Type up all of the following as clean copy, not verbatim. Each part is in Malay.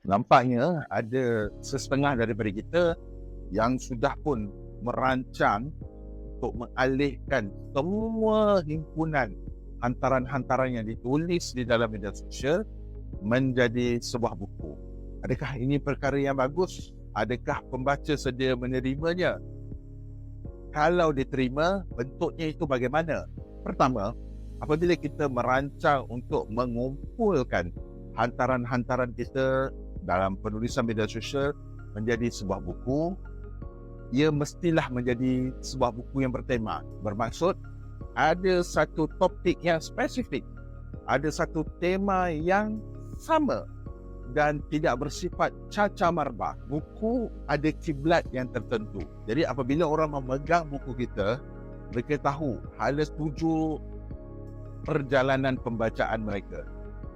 Nampaknya ada sesetengah daripada kita yang sudah pun merancang untuk mengalihkan semua himpunan hantaran-hantaran yang ditulis di dalam media sosial menjadi sebuah buku. Adakah ini perkara yang bagus? Adakah pembaca sedia menerimanya? Kalau diterima, bentuknya itu bagaimana? Pertama, apabila kita merancang untuk mengumpulkan hantaran-hantaran kita dalam penulisan media sosial menjadi sebuah buku, ia mestilah menjadi sebuah buku yang bertema. Bermaksud, ada satu topik yang spesifik, ada satu tema yang sama dan tidak bersifat caca-marbah. Buku ada kiblat yang tertentu. Jadi apabila orang memegang buku kita, mereka tahu hala tuju perjalanan pembacaan mereka.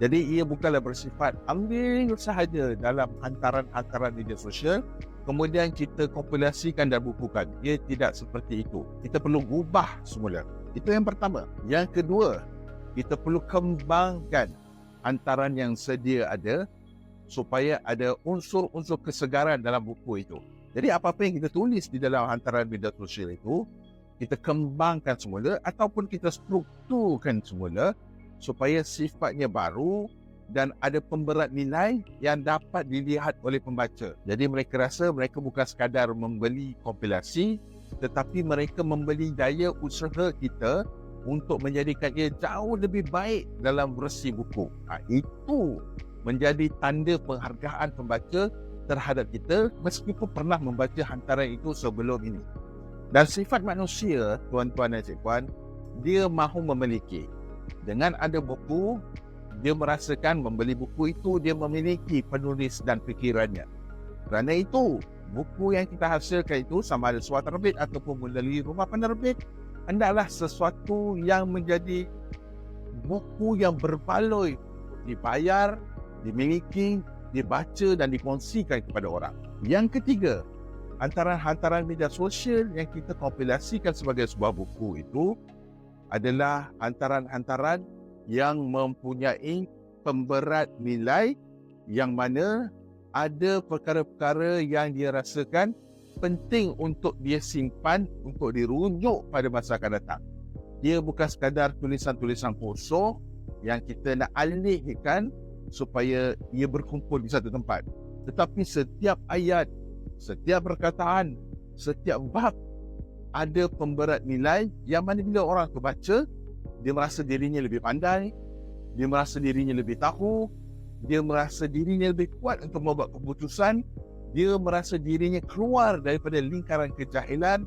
Jadi ia bukanlah bersifat ambil sahaja dalam hantaran-hantaran media sosial, kemudian kita kompilasikan dan bukukan. Ia tidak seperti itu. Kita perlu ubah semula. Itu yang pertama. Yang kedua, kita perlu kembangkan hantaran yang sedia ada supaya ada unsur-unsur kesegaran dalam buku itu. Jadi apa-apa yang kita tulis di dalam hantaran media sosial itu, kita kembangkan semula ataupun kita strukturkan semula supaya sifatnya baru dan ada pemberat nilai yang dapat dilihat oleh pembaca. Jadi mereka rasa mereka bukan sekadar membeli kompilasi, tetapi mereka membeli daya usaha kita untuk menjadikannya jauh lebih baik dalam versi buku. Itu menjadi tanda penghargaan pembaca terhadap kita meskipun pernah membaca hantaran itu sebelum ini. Dan sifat manusia, tuan-tuan dan cikgu, dia mahu memiliki. Dengan ada buku, dia merasakan membeli buku itu, dia memiliki penulis dan fikirannya. Kerana itu, buku yang kita hasilkan itu sama ada suatu terbit ataupun melalui rumah penerbit, hendaklah sesuatu yang menjadi buku yang berbaloi, dibayar, dimiliki, dibaca dan dikongsikan kepada orang. Yang ketiga, hantaran-hantaran media sosial yang kita kompilasikan sebagai sebuah buku itu adalah hantaran-hantaran yang mempunyai pemberat nilai yang mana ada perkara-perkara yang dia rasakan penting untuk dia simpan, untuk dirujuk pada masa akan datang. Dia bukan sekadar tulisan-tulisan kosong yang kita nak alihkan supaya ia berkumpul di satu tempat. Tetapi setiap ayat, setiap perkataan, setiap bab ada pemberat nilai yang mana bila orang tu baca, dia merasa dirinya lebih pandai, dia merasa dirinya lebih tahu, dia merasa dirinya lebih kuat untuk membuat keputusan, dia merasa dirinya keluar daripada lingkaran kejahilan,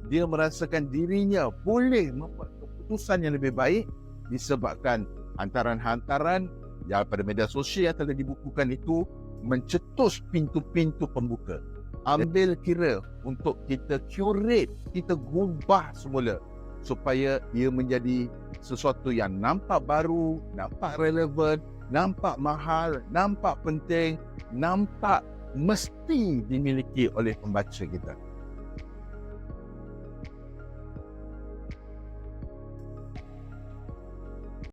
dia merasakan dirinya boleh membuat keputusan yang lebih baik disebabkan hantaran-hantaran yang pada media sosial yang telah dibukukan itu mencetus pintu-pintu pembuka. Ambil kira untuk kita curate, kita gubah semula supaya ia menjadi sesuatu yang nampak baru, nampak relevan, nampak mahal, nampak penting, nampak mesti dimiliki oleh pembaca kita.